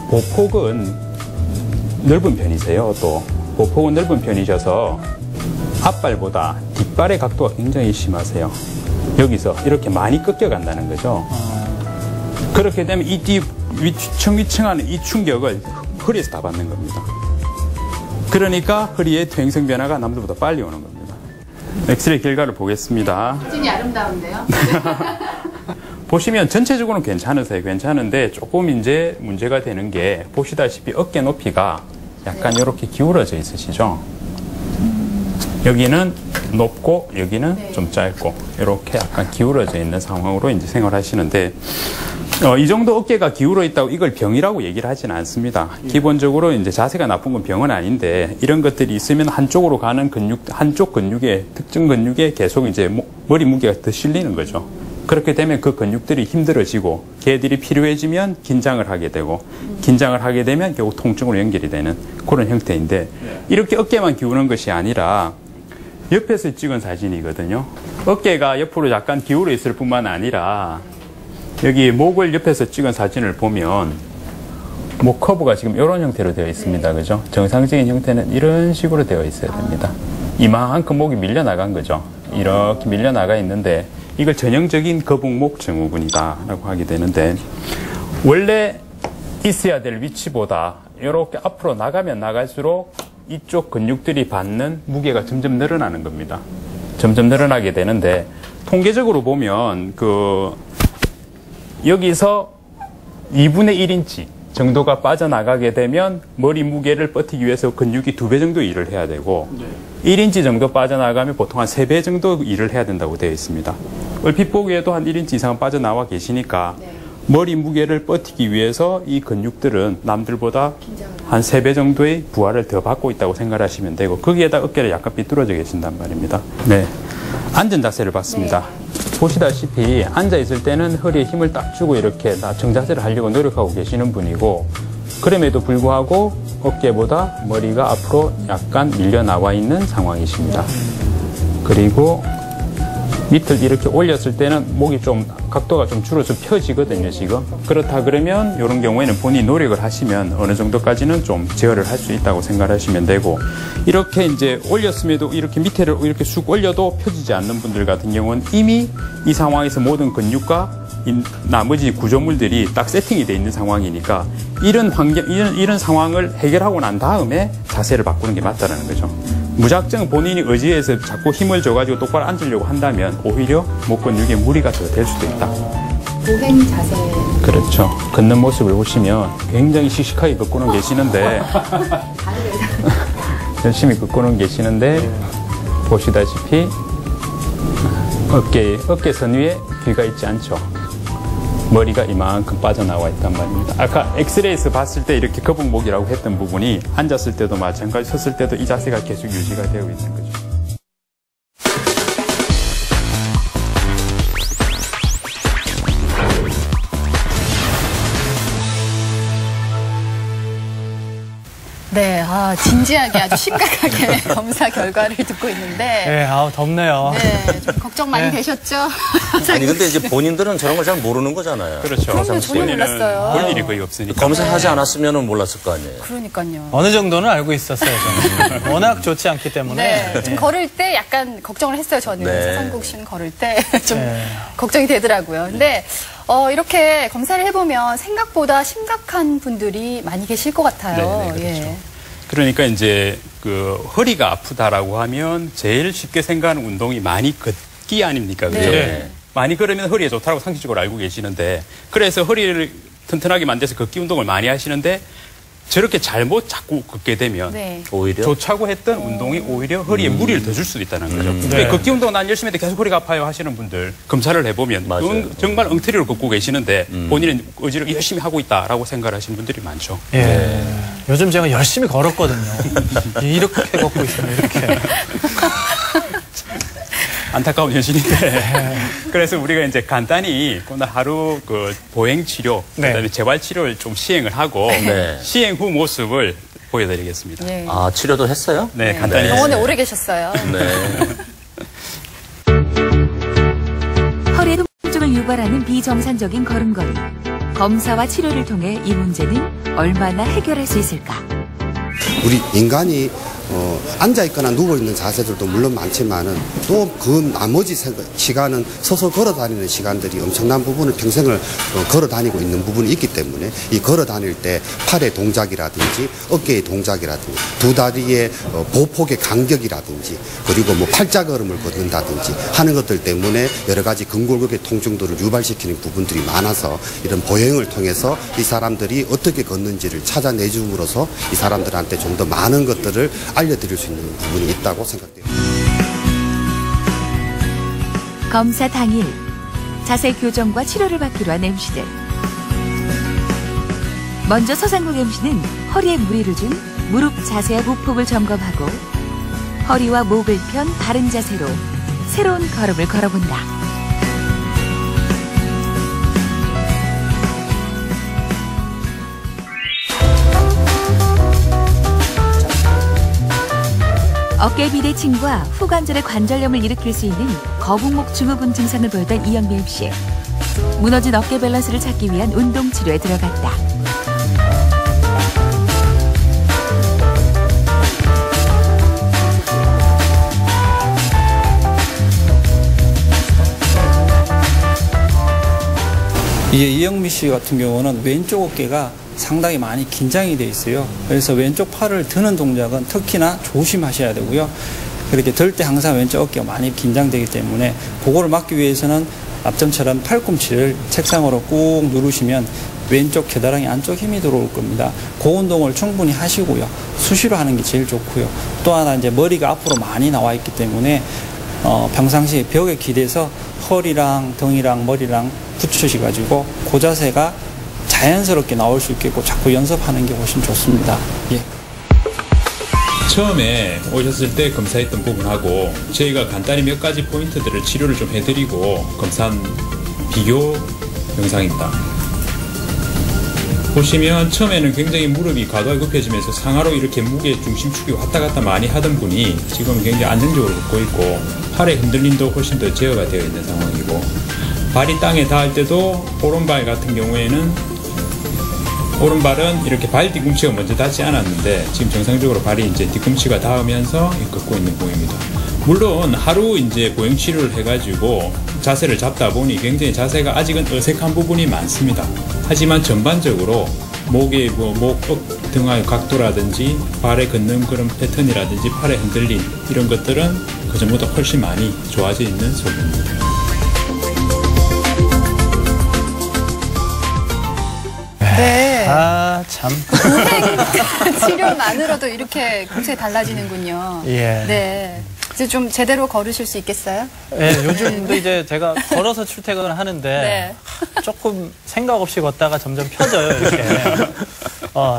보폭은 넓은 편이세요. 또 보폭은 넓은 편이셔서 앞발보다 뒷발의 각도가 굉장히 심하세요. 여기서 이렇게 많이 꺾여간다는 거죠. 그렇게 되면 이 뒤 위층하는 이 충격을 허리에서 다 받는 겁니다. 그러니까 허리의 퇴행성 변화가 남들보다 빨리 오는 겁니다. 엑스레이 결과를 보겠습니다. 사진이 아름다운데요? 보시면 전체적으로는 괜찮으세요. 괜찮은데 조금 이제 문제가 되는 게 보시다시피 어깨 높이가 약간 이렇게 기울어져 있으시죠? 여기는 높고 여기는 좀 짧고 이렇게 약간 기울어져 있는 상황으로 이제 생활하시는데 이 정도 어깨가 기울어 있다고 이걸 병이라고 얘기를 하지는 않습니다. 기본적으로 이제 자세가 나쁜 건 병은 아닌데 이런 것들이 있으면 한쪽으로 가는 근육, 한쪽 근육에 특정 근육에 계속 이제 머리 무게가 더 실리는 거죠. 그렇게 되면 그 근육들이 힘들어지고 걔들이 필요해지면 긴장을 하게 되고 긴장을 하게 되면 결국 통증으로 연결이 되는 그런 형태인데 이렇게 어깨만 기우는 것이 아니라 옆에서 찍은 사진이거든요. 어깨가 옆으로 약간 기울어 있을 뿐만 아니라 여기 목을 옆에서 찍은 사진을 보면 목 커브가 지금 이런 형태로 되어 있습니다. 그죠? 정상적인 형태는 이런 식으로 되어 있어야 됩니다. 이만큼 목이 밀려나간 거죠. 이렇게 밀려나가 있는데 이걸 전형적인 거북목 증후군이다라고 하게 되는데 원래 있어야 될 위치보다 이렇게 앞으로 나가면 나갈수록 이쪽 근육들이 받는 무게가 점점 늘어나는 겁니다. 점점 늘어나게 되는데 통계적으로 보면 여기서 2분의 1인치 정도가 빠져나가게 되면 머리 무게를 버티기 위해서 근육이 2배 정도 일을 해야 되고 1인치 정도 빠져나가면 보통 한 3배 정도 일을 해야 된다고 되어 있습니다. 얼핏 보기에도 한 1인치 이상 빠져나와 계시니까 머리 무게를 버티기 위해서 이 근육들은 남들보다 한 3배 정도의 부하를 더 받고 있다고 생각하시면 되고 거기에다 어깨를 약간 삐뚤어져 계신단 말입니다. 네, 앉은 자세를 봤습니다. 보시다시피 앉아있을 때는 허리에 힘을 딱 주고 이렇게 정자세를 하려고 노력하고 계시는 분이고 그럼에도 불구하고 어깨보다 머리가 앞으로 약간 밀려 나와 있는 상황이십니다. 그리고 밑을 이렇게 올렸을 때는 목이 좀 각도가 좀 줄어서 펴지거든요, 지금. 그렇다 그러면 이런 경우에는 본인이 노력을 하시면 어느 정도까지는 좀 제어를 할 수 있다고 생각하시면 되고 이렇게 이제 올렸음에도 이렇게 밑에를 이렇게 쑥 올려도 펴지지 않는 분들 같은 경우는 이미 이 상황에서 모든 근육과 나머지 구조물들이 딱 세팅이 돼 있는 상황이니까 이런 이런 상황을 해결하고 난 다음에 자세를 바꾸는 게 맞다라는 거죠. 무작정 본인이 의지해서 자꾸 힘을 줘가지고 똑바로 앉으려고 한다면 오히려 목 근육에 무리가 더 될 수도 있다. 보행 자세. 그렇죠. 걷는 모습을 보시면 굉장히 씩씩하게 걷고는 계시는데 열심히 걷고는 계시는데 보시다시피 어깨선 위에 귀가 있지 않죠. 머리가 이만큼 빠져나와 있단 말입니다. 아까 엑스레이에서 봤을 때 이렇게 거북목이라고 했던 부분이 앉았을 때도 마찬가지, 섰을 때도 이 자세가 계속 유지가 되어 있는 거죠. 네, 진지하게 아주 심각하게 검사 결과를 듣고 있는데. 네, 덥네요. 네, 좀 걱정 많이 되셨죠? 아니, 근데 이제 본인들은 저런 걸 잘 모르는 거잖아요. 그렇죠. 그럼요, 전혀 몰랐어요. 볼 일이 거의 없으니까. 검사하지 않았으면 몰랐을 거 아니에요. 그러니까요. 어느 정도는 알고 있었어요, 저는. 워낙 좋지 않기 때문에. 네, 좀 걸을 때 약간 걱정을 했어요, 저는. 네. 서상국 씨는 걸을 때 좀 걱정이 되더라고요. 근데 이렇게 검사를 해보면 생각보다 심각한 분들이 많이 계실 것 같아요. 네, 그렇죠. 예. 그러니까 이제 허리가 아프다라고 하면 제일 쉽게 생각하는 운동이 많이 걷기 아닙니까? 그죠? 네. 많이 걸으면 허리에 좋다고 상식적으로 알고 계시는데 그래서 허리를 튼튼하게 만들어서 걷기 운동을 많이 하시는데 저렇게 잘못 자꾸 걷게 되면 오히려 좋다고 했던 운동이 오히려 허리에 무리를 더 줄 수도 있다는 거죠. 근데 걷기 운동 난 열심히 했는데 계속 허리가 아파요 하시는 분들 검사를 해보면 정말 엉터리로 걷고 계시는데 본인은 의지를 열심히 하고 있다라고 생각하시는 분들이 많죠. 예. 요즘 제가 열심히 걸었거든요. 이렇게 걷고 있어요, 이렇게. 안타까운 현실인데 그래서 우리가 이제 간단히 오늘 하루 보행 치료, 그다음에 재활 치료를 좀 시행을 하고 시행 후 모습을 보여드리겠습니다. 네. 아, 치료도 했어요? 네, 간단히. 병원에 오래 계셨어요. 허리에 통증을 유발하는 비정상적인 걸음걸이. 검사와 치료를 통해 이 문제는 얼마나 해결할 수 있을까? 우리 인간이 앉아있거나 누워있는 자세들도 물론 많지만은 또 그 나머지 시간은 서서 걸어 다니는 시간들이 엄청난 부분을 평생을 걸어 다니고 있는 부분이 있기 때문에 이 걸어 다닐 때 팔의 동작이라든지 어깨의 동작이라든지 두 다리의 보폭의 간격이라든지 그리고 뭐 팔자걸음을 걷는다든지 하는 것들 때문에 여러 가지 근골격의 통증도를 유발시키는 부분들이 많아서 이런 보행을 통해서 이 사람들이 어떻게 걷는지를 찾아내줌으로써 이 사람들한테 좀 더 많은 것들을 알려드릴 수 있는 부분이 있다고 생각됩니다. 검사 당일 자세 교정과 치료를 받기로 한 MC들. 먼저 서상국 MC는 허리에 무리를 준 무릎 자세와 보폭을 점검하고 허리와 목을 편 바른 자세로 새로운 걸음을 걸어본다. 어깨 비대칭과 후관절의 관절염을 일으킬 수 있는 거북목 증후군 증상을 보였던 이영미 MC. 무너진 어깨 밸런스를 찾기 위한 운동 치료에 들어갔다. 이영미 씨 같은 경우는 왼쪽 어깨가 상당히 많이 긴장이 돼 있어요. 그래서 왼쪽 팔을 드는 동작은 특히나 조심하셔야 되고요. 그렇게 들 때 항상 왼쪽 어깨가 많이 긴장되기 때문에 그거를 막기 위해서는 앞전처럼 팔꿈치를 책상으로 꾹 누르시면 왼쪽 겨드랑이 안쪽 힘이 들어올 겁니다. 그 운동을 충분히 하시고요. 수시로 하는 게 제일 좋고요. 또 하나 이제 머리가 앞으로 많이 나와 있기 때문에 평상시에 벽에 기대서 허리랑 등이랑 머리랑 붙여셔가지고 그 자세가 자연스럽게 나올 수 있겠고 자꾸 연습하는 게 훨씬 좋습니다. 예. 처음에 오셨을 때 검사했던 부분하고 저희가 간단히 몇 가지 포인트들을 치료를 좀 해드리고 검사한 비교 영상입니다. 보시면 처음에는 굉장히 무릎이 과도하게 굽혀지면서 상하로 이렇게 무게 중심축이 왔다 갔다 많이 하던 분이 지금 굉장히 안정적으로 걷고 있고 팔의 흔들림도 훨씬 더 제어가 되어 있는 상황이고 발이 땅에 닿을 때도 오른발 같은 경우에는 오른발은 이렇게 발 뒤꿈치가 먼저 닿지 않았는데 지금 정상적으로 발이 이제 뒤꿈치가 닿으면서 걷고 있는 보입니다. 물론 하루 이제 보행 치료를 해가지고 자세를 잡다 보니 굉장히 자세가 아직은 어색한 부분이 많습니다. 하지만 전반적으로 목의 목 등의 각도라든지 발에 걷는 그런 패턴이라든지 팔의 흔들림 이런 것들은 그전보다 훨씬 많이 좋아져 있는 소리입니다. 네. 아, 참. 보행 치료만으로도 이렇게 굉장히 달라지는군요. 예. 네. 이제 좀 제대로 걸으실 수 있겠어요? 예, 요즘도 이제 제가 걸어서 출퇴근을 하는데 네. 조금 생각 없이 걷다가 점점 펴져요, 이렇게.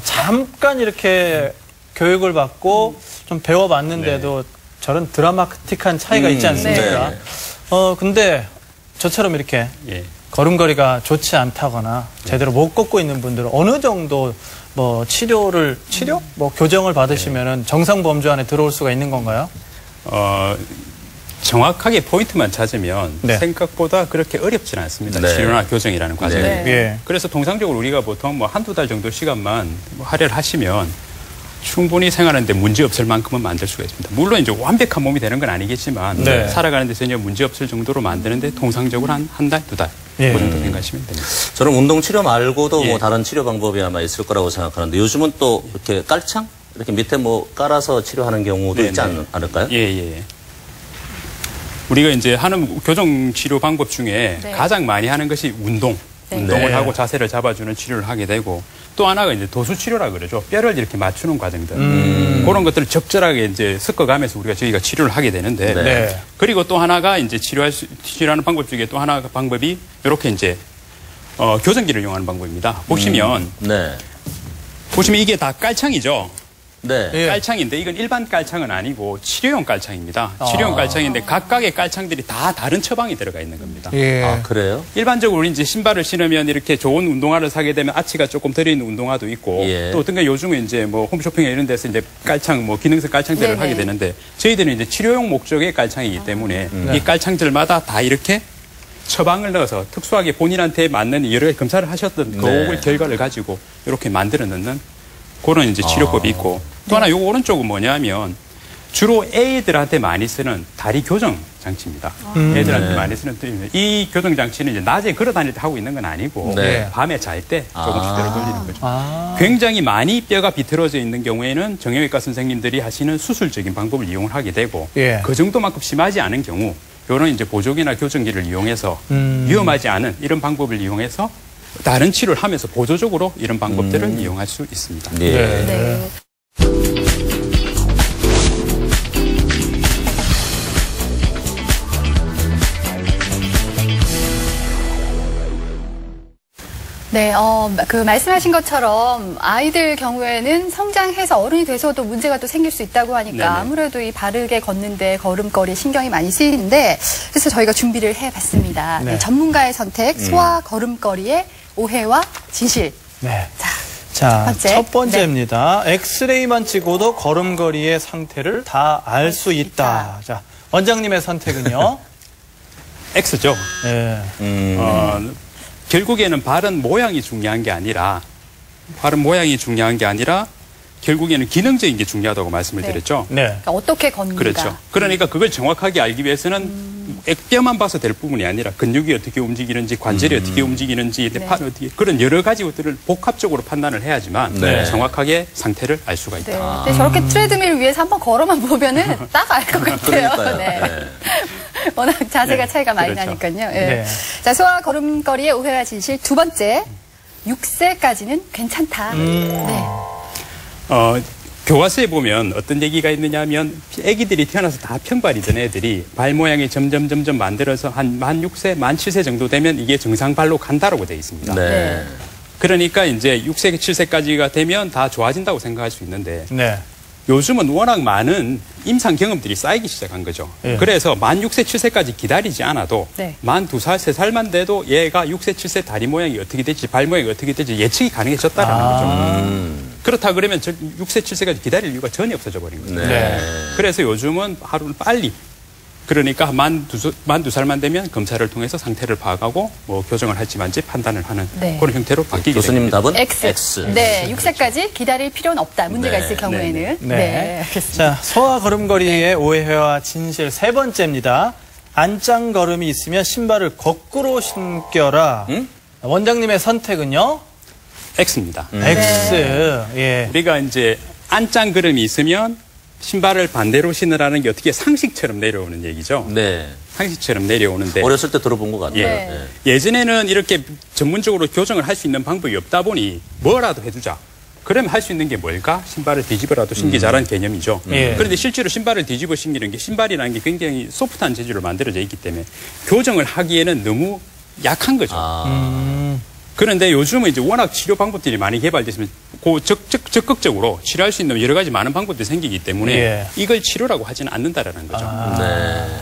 잠깐 이렇게 교육을 받고 좀 배워봤는데도 저런 드라마틱한 차이가 있지 않습니까? 네. 근데 저처럼 이렇게 걸음걸이가 좋지 않다거나 제대로 못 걷고 있는 분들은 어느 정도 뭐 치료? 뭐 교정을 받으시면은 정상 범주 안에 들어올 수가 있는 건가요? 정확하게 포인트만 찾으면 생각보다 그렇게 어렵지는 않습니다. 치료나 교정이라는 과정이. 그래서 통상적으로 우리가 보통 뭐 한두 달 정도 시간만 할애를 하시면 충분히 생활하는데 문제 없을 만큼은 만들 수가 있습니다. 물론 이제 완벽한 몸이 되는 건 아니겠지만 살아가는 데 전혀 문제 없을 정도로 만드는데 통상적으로 한 달, 두 달. 그 정도 생각하시면 됩니다. 저는 운동 치료 말고도 뭐 다른 치료 방법이 아마 있을 거라고 생각하는데 요즘은 또 이렇게 깔창? 이렇게 밑에 뭐 깔아서 치료하는 경우도 있지 않을까요? 예. 우리가 이제 하는 교정 치료 방법 중에 가장 많이 하는 것이 운동을 하고 자세를 잡아주는 치료를 하게 되고 또 하나가 이제 도수 치료라 그러죠. 뼈를 이렇게 맞추는 과정들. 그런 것들을 적절하게 이제 섞어가면서 저희가 치료를 하게 되는데 그리고 또 하나가 이제 치료하는 방법 중에 또 하나 방법이 이렇게 이제 교정기를 이용하는 방법입니다. 보시면 이게 다 깔창이죠. 깔창인데 이건 일반 깔창은 아니고 치료용 깔창입니다. 치료용 깔창인데 각각의 깔창들이 다 다른 처방이 들어가 있는 겁니다. 아, 그래요? 일반적으로 우리 이제 신발을 신으면 이렇게 좋은 운동화를 사게 되면 아치가 조금 들어있는 운동화도 있고 또 어떤 게 요즘에 이제 뭐 홈쇼핑에 이런 데서 이제 깔창, 뭐 기능성 깔창들을 하게 되는데 저희들은 이제 치료용 목적의 깔창이기 때문에 이 깔창들마다 다 이렇게 처방을 넣어서 특수하게 본인한테 맞는 여러 가지 검사를 하셨던 그 결과를 가지고 이렇게 만들어 넣는 그런 이제 치료법이 있고 또 하나 요 오른쪽은 뭐냐면 주로 애들한테 많이 쓰는 다리 교정 장치입니다. 애들한테 많이 쓰는 이 교정 장치는 이제 낮에 걸어 다닐 때 하고 있는 건 아니고 밤에 잘 때 조금씩 들어 돌리는 거죠. 굉장히 많이 뼈가 비틀어져 있는 경우에는 정형외과 선생님들이 하시는 수술적인 방법을 이용을 하게 되고 그 정도만큼 심하지 않은 경우 이런 이제 보조기나 교정기를 이용해서 위험하지 않은 이런 방법을 이용해서 다른 치료를 하면서 보조적으로 이런 방법들을 이용할 수 있습니다. 네. 네, 그 말씀하신 것처럼 아이들 경우에는 성장해서 어른이 돼서도 문제가 또 생길 수 있다고 하니까 네네. 아무래도 이 바르게 걷는데 걸음걸이 신경이 많이 쓰이는데 그래서 저희가 준비를 해봤습니다. 네. 네, 전문가의 선택, 소아 걸음걸이의 오해와 진실. 네. 자, 첫 번째입니다. 네. 엑스레이만 찍어도 걸음걸이의 상태를 다 알 수 있다. 자, 원장님의 선택은요? X죠. 네. 결국에는 발은 모양이 중요한 게 아니라 결국에는 기능적인 게 중요하다고 말씀을 드렸죠. 네. 그러니까 어떻게 걷는가. 그렇죠. 그러니까 그걸 정확하게 알기 위해서는 액뼈만 봐서 될 부분이 아니라 근육이 어떻게 움직이는지 관절이 어떻게 움직이는지 팔이 어떻게 그런 여러 가지 것들을 복합적으로 판단을 해야지만 정확하게 상태를 알 수가 있다. 네. 근데 저렇게 트레드밀 위에서 한번 걸어만 보면은 딱 알 것 같아요. 네. 워낙 자세가 차이가 많이 나니까요. 네. 네. 자, 소아 걸음걸이의 오해와 진실 두 번째, 6세까지는 괜찮다. 네. 교과서에 보면 어떤 얘기가 있느냐 하면 아기들이 태어나서 다 평발이던 애들이 발 모양이 점점 만들어서 한 만 6세, 만 7세 정도 되면 이게 정상발로 간다라고 되어 있습니다. 네. 그러니까 이제 6세, 7세까지가 되면 다 좋아진다고 생각할 수 있는데 요즘은 워낙 많은 임상 경험들이 쌓이기 시작한 거죠. 그래서 만 6세, 7세까지 기다리지 않아도 만 2살, 3살만 돼도 얘가 6세, 7세 다리 모양이 어떻게 될지 발 모양이 어떻게 될지 예측이 가능해졌다라는 거죠. 그렇다 그러면 6세, 7세까지 기다릴 이유가 전혀 없어져 버린 거죠. 그래서 요즘은 하루는 빨리 그러니까 만 2살만 되면 검사를 통해서 상태를 파악하고 뭐 교정을 할지 말지 판단을 하는 그런 형태로 바뀌게 됩니다. 교수님 답은 X. 네, 6세까지 기다릴 필요는 없다. 문제가 있을 경우에는. 네. 자, 소아 걸음걸이의 오해와 진실 세 번째입니다. 안짱 걸음이 있으면 신발을 거꾸로 신겨라. 원장님의 선택은요? X입니다. X. 예. 우리가 이제 안짱 걸음이 있으면 신발을 반대로 신으라는 게 어떻게 상식처럼 내려오는 얘기죠. 네. 상식처럼 내려오는데. 어렸을 때 들어본 것 같아요. 예전에는 이렇게 전문적으로 교정을 할 수 있는 방법이 없다 보니 뭐라도 해주자. 그러면 할 수 있는 게 뭘까? 신발을 뒤집어라도 신기자라는 개념이죠. 그런데 실제로 신발을 뒤집어 신기는 게 신발이라는 게 굉장히 소프트한 재질로 만들어져 있기 때문에 교정을 하기에는 너무 약한 거죠. 그런데 요즘은 이제 워낙 치료 방법들이 많이 개발됐으면 적극적으로 치료할 수 있는 여러 가지 많은 방법들이 생기기 때문에 이걸 치료라고 하지는 않는다라는 거죠.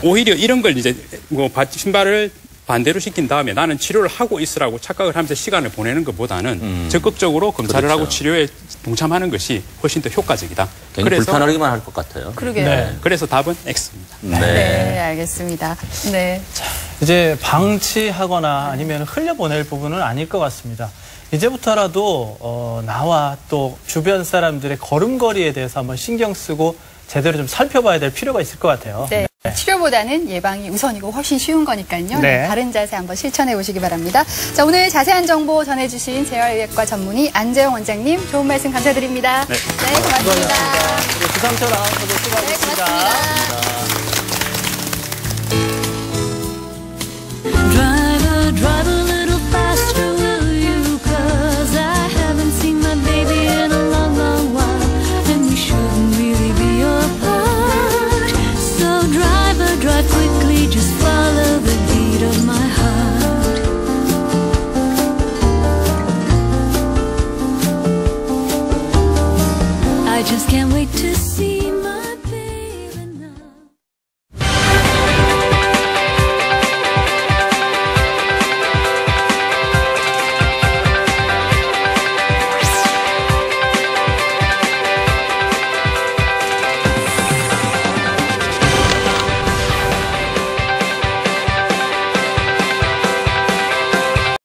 오히려 이런 걸 이제 뭐 신발을 반대로 시킨 다음에 나는 치료를 하고 있으라고 착각을 하면서 시간을 보내는 것보다는 적극적으로 검사를 하고 치료에 동참하는 것이 훨씬 더 효과적이다. 그래서 불편하기만 할 것 같아요. 그러게요. 그래서 답은 X입니다. 네, 알겠습니다. 네. 자, 이제 방치하거나 아니면 흘려보낼 부분은 아닐 것 같습니다. 이제부터라도 나와 또 주변 사람들의 걸음걸이에 대해서 한번 신경 쓰고 제대로 좀 살펴봐야 될 필요가 있을 것 같아요. 네. 치료보다는 예방이 우선이고 훨씬 쉬운 거니까요. 네. 바른 자세 한번 실천해 보시기 바랍니다. 자, 오늘 자세한 정보 전해주신 재활의학과 전문의 안재영 원장님 좋은 말씀 감사드립니다. 네, 고맙습니다. 구상철 아나운서도 수고하셨습니다. 네, 고맙습니다.